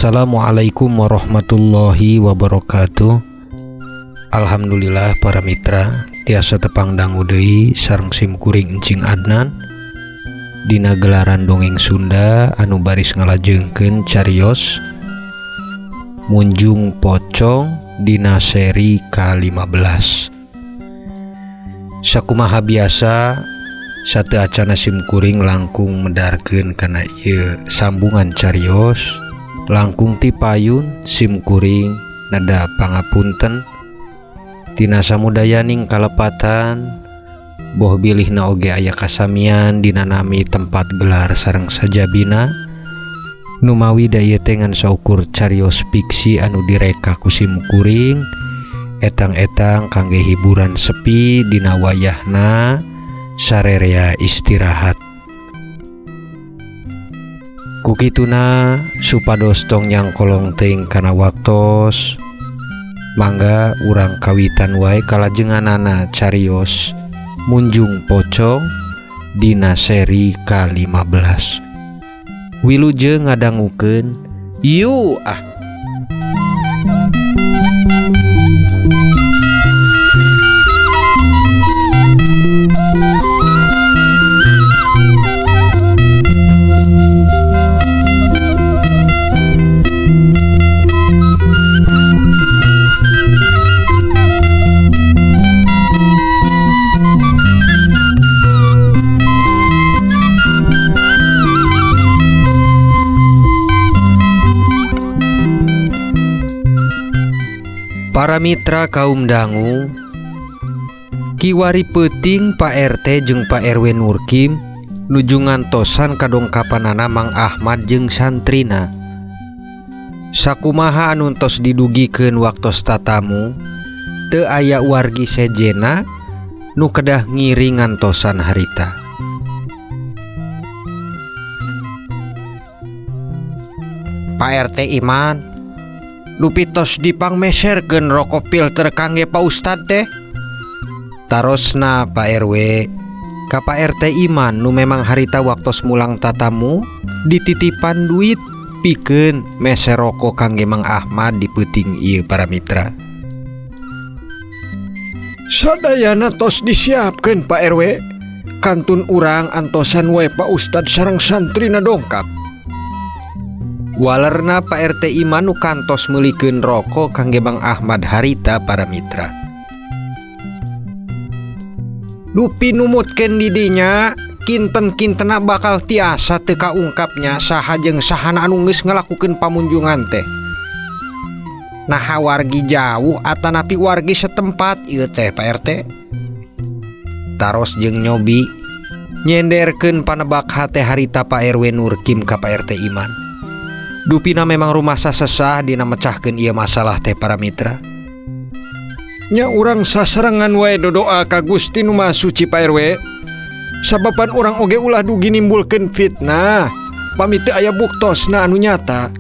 Assalamualaikum warahmatullahi wabarakatuh. Alhamdulillah para mitra tiasa tepang dangu deui sareng simkuring encing Adnan dina gelaran dongeng Sunda anu baris ngalajengkeun carios Munjung Pocong dina seri ke-15. Sakumaha biasa sate acana simkuring langkung medarkeun kana ieu sambungan carios langkung ti payun simkuring nada pangapunten tina samudayaning kalepatan boh bilihna oge aya kasamian dina nami tempat gelar sareng sajabina numawi da ieu teh ngan saukur carios fiksi anu direka ku simkuring etang-etang kangge hiburan sepi dina wayahna sarerea istirahat. Kukituna supados tong nyangkolong teuing kana waktos mangga urang kawitan wae kalajenganana carios Munjung Pocong dina seri ke-15. Wilujeng ngadangukeun ieu Para mitra kaum dangu, kiwari peuting Pak RT jeung Pak RW Nurkim nuju ngantosan kadongkapanana Mang Ahmad jeung santrina. Sakumaha anu tos didugikeun waktos tatamu, teu aya wargi sejena nu kedah ngiri ngantosan harita. Pak RT Iman lupitos dipangmeserkeun rokok filter kangge Pak Ustad teh. Tarosna Pak RW ka Pak RT Iman nu memang harita waktos mulang tatamu dititipan duit pikeun meser rokok kangge Mang Ahmad di peuting ieu para mitra. Sadayana tos disiapkeun Pak RW, kantun urang antosan wae Pak Ustad sareng santrina dongkap. Walerna Pak RT Iman nu kantos meulikeun rokok kangge Mang Ahmad harita para mitra. Dupi numutkeun di dinya kinten-kintena bakal tiasa teu kaungkapnya saha jeung sahana anu geus ngalakukeun pamunjungan teh. Naha wargi jauh atanapi wargi setempat ieu teh Pak RT. Taros jeung nyobi nyenderkeun panebak hate harita Pak RW Nurkim ka Pak RT Iman. Dupina memang rumah sasesah dina mecahkeun ieu masalah teh para mitra. Nya urang sasarengan wae dodoa ka Gusti Nu Maha Suci Pak RW. Sababan urang oge ulah dugi nimbulkeun fitnah pami teu aya buktosna anu nyata.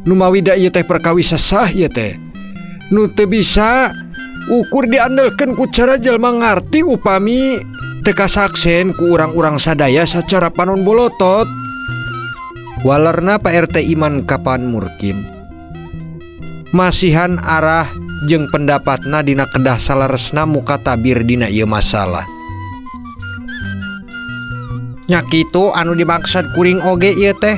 Numawi da ieu teh perkawis sah ieu teh. Nu teu bisa ukur diandelkeun ku cara jelema ngarti upami teu kasaksen ku urang-urang sadaya sacara panon bolotot. Walerna Pak RT Iman kapan Murkim masihan arah jeung pendapatna dina kedah salaresna muka tabir dina ieu masalah. Nya kitu anu dimaksud kuring oge ieu teh.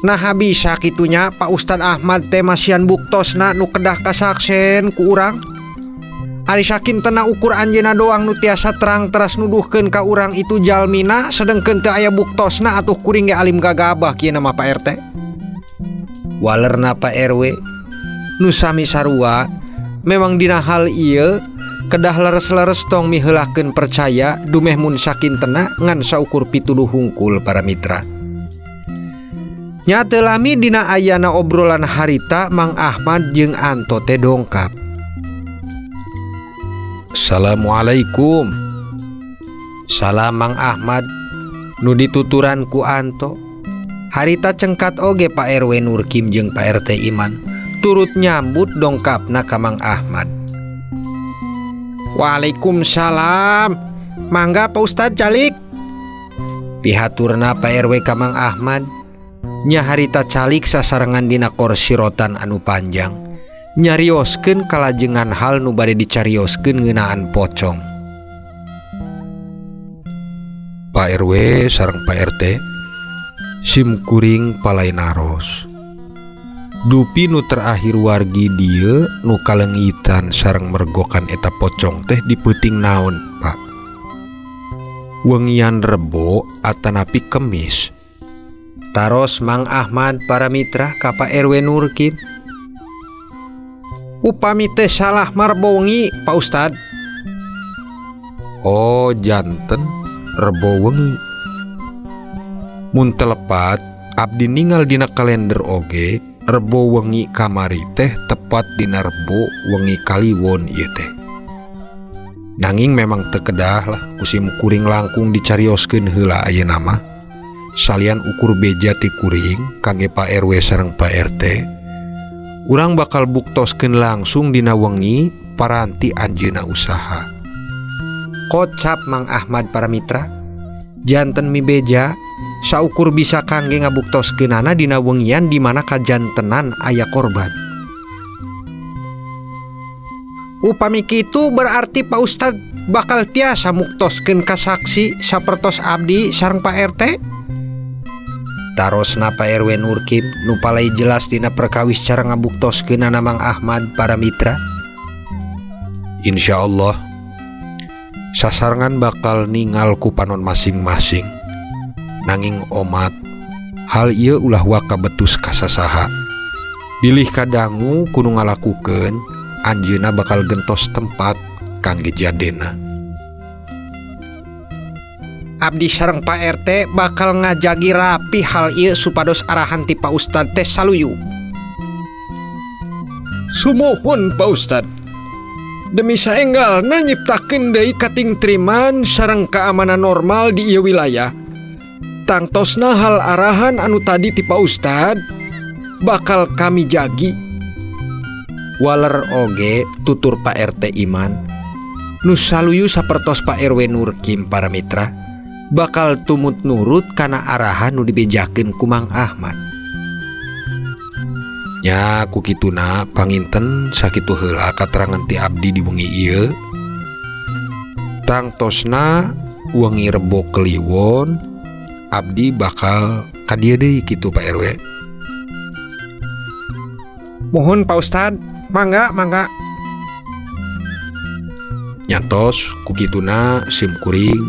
Nah bisa kitunya Pak Ustad Ahmad teh masihan buktosna nu kedah kasaksen ku urang. Ari sakintena ukur anjeunna doang nu tiasa terang teras nuduhkeun ka urang itu jalmina sedengkeun teu aya buktosna atuh kuring ge alim gagabah kieu nama Pak RT. Walerna Pak RW nu sami sarua memang dina hal ieu kedah leres-leres tong miheulahkeun percaya dumeh mun sakintena ngan saukur pituduh hungkul para mitra. Nya teu lami dina ayana obrolan harita Mang Ahmad jeung Anto teh dongkap. Assalamualaikum. Salam Mang Ahmad nu dituturan ku Anto. Harita cengkat oge Pak RW Nurkim jeung Pak RT Iman turut nyambut dongkapna ka Mang Ahmad. Waalaikumsalam. Mangga Pak Ustad calik. Pihaturna Pak RW ka Mang Ahmad. nya harita calik sasarengan dina kursi rotan anu panjang nyarioskeun kalajengan hal nu bade dicarioskeun ngeunaan pocong. Pak RW sareng Pak RT sim kuring palai naros. Dupi nu terakhir wargi dieu nu kalengitan sareng mergokan eta pocong teh di peuting naon, Pak? Wengian Rebo atanapi Kemis. Taros Mang Ahmad para mitra ka Pak RW Nurkim. Upami teh salah marbongi, Pak Ustad. Oh, janten Rebo wengi. Mun telepat abdi ningal dina kalender oge Rebo wengi kamari teh tepat dina Rebo wengi Kaliwon ieu teh. Nanging memang teu kedah lah kusim kuring langkung dicarioskeun heula ayeuna mah. Salian ukur beja ti kuring kangge Pak RW sareng Pak RT. Urang bakal buktoskeun langsung dina wengi paranti anjeunna usaha. Kocap Mang Ahmad para mitra. Janten mi beja saukur bisa kangge ngabuktoskeunana dina wengian di mana kajantenan aya korban. Upami kitu berarti Pak Ustad bakal tiasa muktoskeun ka saksi sapertos abdi sareng Pak RT. Tarosna Pak RW Nurkim nu palai jelas dina perkawis cara ngabuktoskeunana Mang Ahmad para mitra. Insyaallah sasarengan bakal ningal ku panon masing-masing. Nanging omat hal ieu ulah waka betus kasasaha. Bilih kadangu kudu ngalakukeun anjeunna bakal gentos tempat kangge jadena. Abdi sareng Pak RT bakal ngajagi rapi hal ieu supados arahan ti Pak Ustad teh saluyu. Sumuhun Pak Ustad. Demi saenggalna nyiptakeun deui katingtriman sareng keamanan normal di ieu wilayah. Tangtosna hal arahan anu tadi ti Pak Ustad bakal kami jagi. Waler oge tutur Pak RT Iman nu saluyu sapertos Pak RW Nurkim para mitra bakal tumut nurut kana arahan nu dibejakeun ku Mang Ahmad. Nya ku kituna panginten sakitu heula katerangan ti abdi di wengi ieu. Tangtosna wengi Rebo Kliwon abdi bakal ka dieu deui kitu Pak RW. Mohon Pak Ustad, mangga. Nyantos ku kituna sim kuring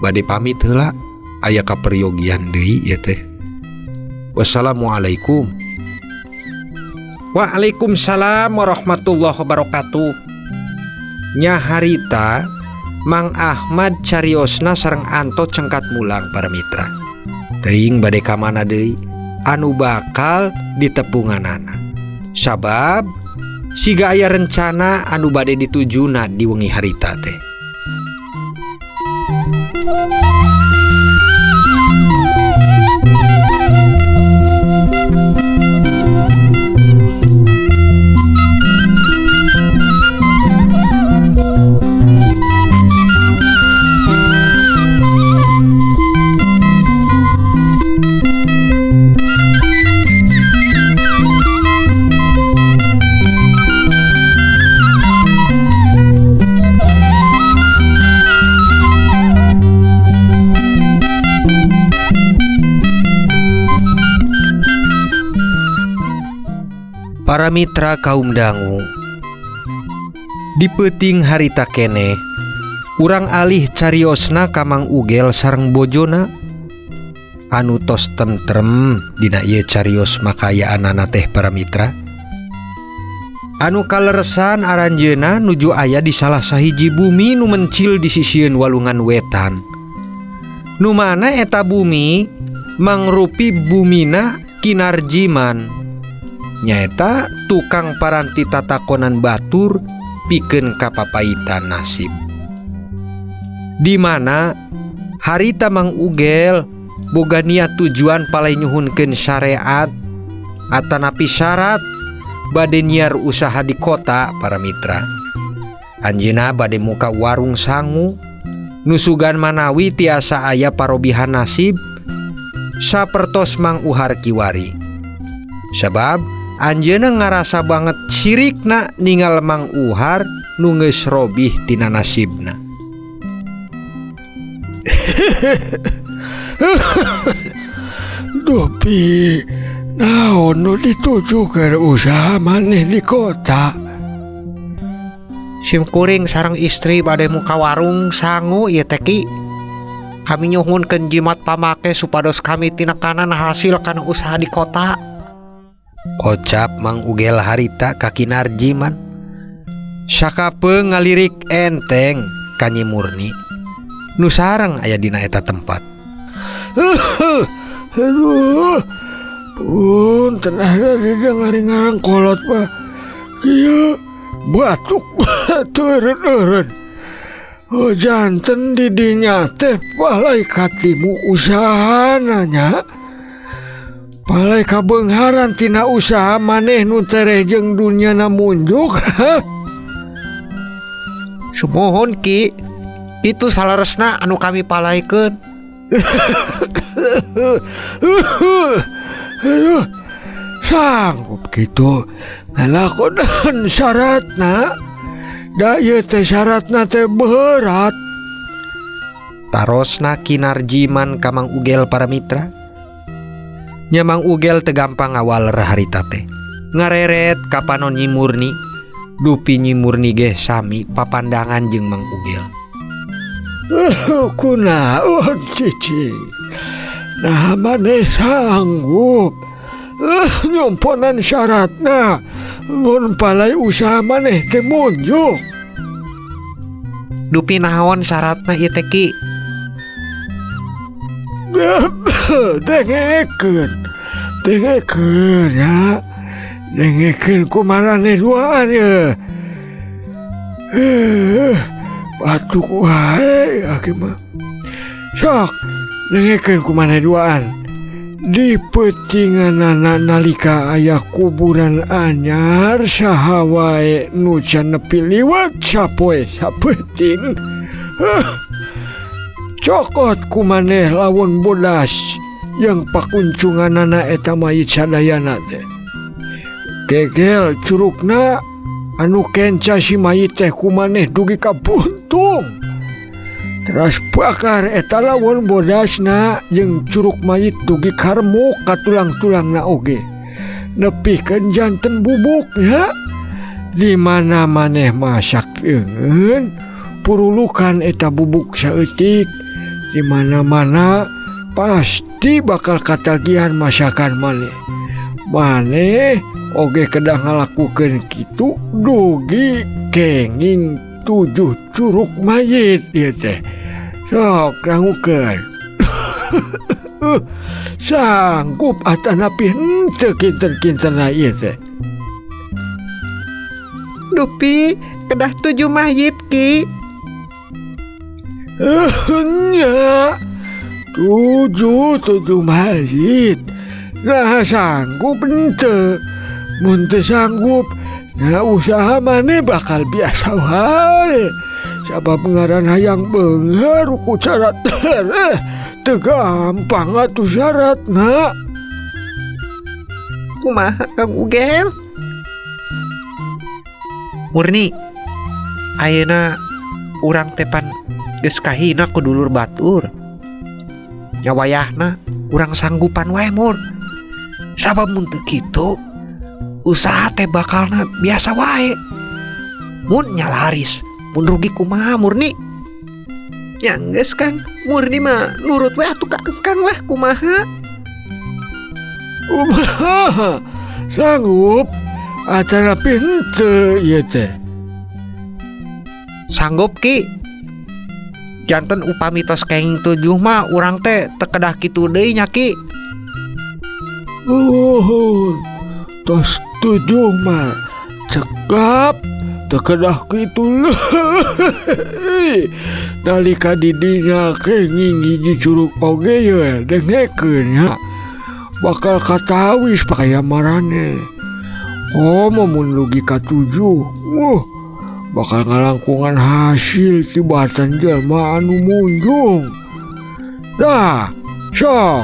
bade pamit heula aya kaperyogian deui ieu teh. Wassalamualaikum. Waalaikumsalam warahmatullahi wabarakatuh. Nya harita Mang Ahmad cariosna sareng Anto cengkat mulang para mitra. Teuing bade ka mana deui anu bakal ditepunganana. Sabab siga aya rencana anu bade ditujuna di wengi harita teh. Para mitra kaum dangu, di peuting harita kene urang alih cariosna ka Mang Ugel sareng bojona anu tos tentrem dina ieu carios makayaanana teh para mitra. Anu kaleresan aranjeunna nuju aya di salah sahiji bumi nu mencil di sisieun walungan wetan. Nu mana eta bumi mangrupi bumina Kinarjiman. Nyaeta tukang paranti tatakonan batur pikeun kapapaitan nasib. Di mana harita Mang Ugel boga niat tujuan palai nyuhunkeun syariat atanapi syarat bade nyiar usaha di kota para mitra. Anjeunna bade muka warung sangu nusugan manawi tiasa aya parobihan nasib sapertos Mang Uhar kiwari. Sebab anjeunna ngarasa banget sirikna ningal Mang Uhar nu geus robih tina nasibna. Dupi, naon nu ditujukeun usaha maneh di kota? Simkuring sareng istri bade muka warung sangu ieu teh Ki. Kami nyuhunkeun jimat pamake supados kami tinekanan hasil kana usaha di kota. Kocap Mang Ugel harita ka Kinarjiman. Sakapeung ngalirik enteng ka Nyi Murni nu sareng aya dina eta tempat. Aduh, punten ada dengar kolot mah. Kieu batuk turun-turun. Oh janten di dinya teh palai katimu usahana nya. Palai kabeungharan tina usaha maneh nu tereh jeung dunyana munjuk. Sumohon Ki, itu salaresna anu kami palaikeun. Aduh, sanggup gitu ngalakonan syaratna. Da ieu teh syaratna teh berat. Tarosna Kinarjiman ka Mang Ugel para mitra. Nya Mang Ugel teu gampang ngawaler harita teh. Ngareret ka panon Nyi Murni. Dupi Nyi Murni ge sami papandangan jeung Mang Ugel. Kunaon cicing? Nah maneh sanggup nyomponan syaratna mun palai usaha maneh teh munjuk. Dupi naon syaratna ieu teh Ki? Dengekeun ya. Dengekeun kumarane duaan ya. Batuk wae aki mah. Sok dengekeun kumarane duaan. Di peutinganana nalika aya kuburan anyar saha wae nu can nepi liwat sapoe sapeuting. Cokot kumaneh lawan bodas yang pakuncunganana eta mayit sadayana teh. Gegel curugna anu kenca si mayit teh kumaneh dugi ka buntung. Teras bakar eta lawan bodasna jeung curug mayit dugi karmuk ka tulang-tulangna oge. Nepikeun janten bubuknya. Di mana maneh masak eungeun purulukan eta bubuk saeutik. Di mana-mana pasti bakal katagihan masakan maneh. Maneh oge kedah ngalakukeun kitu dugi kenging 7 curug mayit ieu teh. Sok rangukeun. Sanggup atanapi henteu kinten-kintenna ieu teh. Dupi kedah 7 mayit Ki. Nya 7 mayit. Nah sanggup henteu. Mun teu sanggup, nah usaha maneh bakal biasa wae. Sabab ngaran hayang beunghar ku syarat teu gampang atuh syaratna. Kumaha Kang Ugel? Murni, ayeuna urang tepan geus kahina ku dulur batur. Nya wayahna urang sanggupan wae Mur. Sabab mun teu kitu usaha teh bakalna biasa wae. Mun nya laris, mun rugi kumaha Murni? Ya geus Kang, Murni mah nurut wae atuh Kang lah kumaha. Kumaha? Sanggup atanapi henteu ieu teh. Sanggup Ki. Janten upami tos kenging 7 mah urang teh teu kedah kitu deui nya Ki. Tos 7 mah cekap teu kedah kitu leuy. Nalika di dinya kenging hiji curug oge ye dengekeun nya. Bakal katawis pakaya marane. Komo mun lugi ka 7. Bakal ngalangkungan hasil tibatan jelema anu munjung. Dah, sok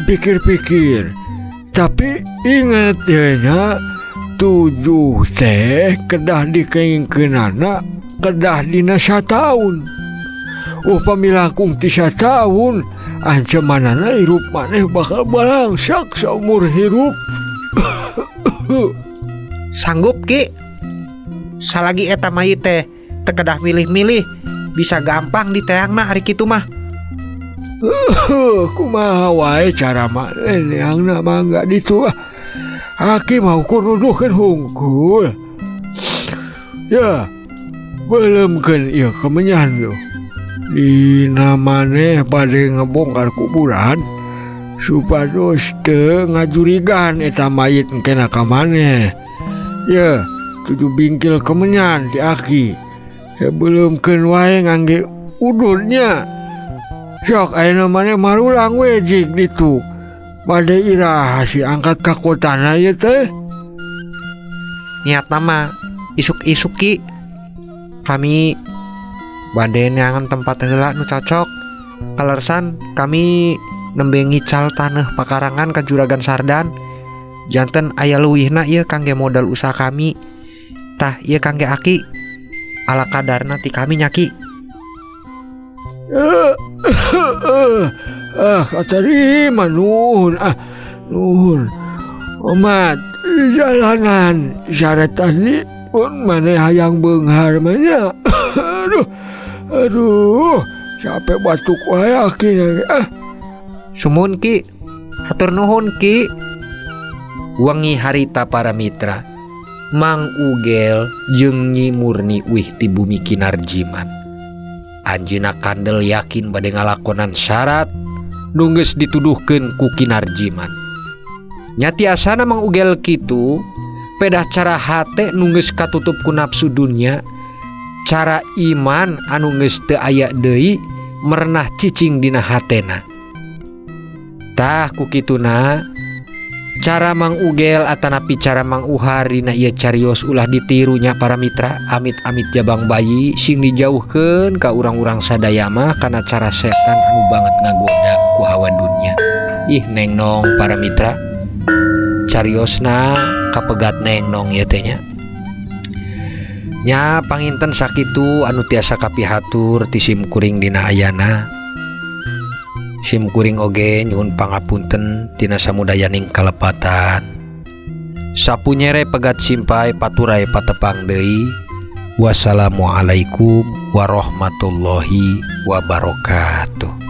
pikir-pikir. Tapi ingat ya nya, 7 teh kedah dikeingkeunana kedah dina 1 tahun. Upami langkung ti 1 tahun, ancamanana hirup maneh bakal balangsak saumur hirup. Sanggup Ki. Salagi eta mayit teh tekedah milih-milih, bisa gampang diteangna ari kitu mah. Kumaha wae cara maneh neangna mangga ditu. Aki mau kunuduhkeun hungkul. Ya, beuleukeun ieu kemenyan tuh. Dina maneh bade ngebongkar kuburan supados teu ngajurigan eta mayit engkena ka maneh. Ya, 7 bingkil kemenyan ti Aki. Sebelumkeun wae ngangge udurnya. Sok ayeuna maneh marulang we jig ditu. Bade iraha si angkat ka kotana ieu teh. Niatna mah isuk-isuk Ki. Kami bade neangan tempat heula nu cocok. Kalersan kami nembe ngical taneuh pakarangan ka Juragan Sardan. Janten aya leuwihna ieu kangge modal usaha kami. Tah ieu kangge Aki. Ala kadarna ti kami nya Ki. Katarima nuhun. Nuhun. Omat jalanan syarat tadi pun maneh hayang beunghar mah nya. Aduh, capek batuk wae akhirnya. Sumun Ki. Hatur nuhun Ki. Wengi harita para mitra, Mang Ugel jeung Nyi Murni wih ti bumi Kinarjiman. Anjeunna kandel yakin bade ngalakonan syarat nu geus dituduhkeun ku Kinarjiman. Nya tiasana Mang Ugel kitu, pedah cara hate nu geus katutup ku nafsu dunya, cara iman anu geus teu aya deui merenah cicing dina hatena. Tah ku kituna cara Mang Ugel atanapi cara Mang Uhari na ieu carios ulah ditirunya para mitra. Amit-amit jabang bayi sing dijauhkeun ka urang-urang sadaya mah kana cara setan anu banget ngagoda ku hawa dunya. Ih neng nong para mitra, cariosna kapegat neng nong ieu teh nya. Nya panginten sakitu anu tiasa kapihatur ti sim kuring dina ayana. Sim kuring oge nyuhun pangapunten tina samudayaning kalepatan. Sapunyere pegat simpai paturai patepang deui. Wassalamualaikum warahmatullahi wabarakatuh.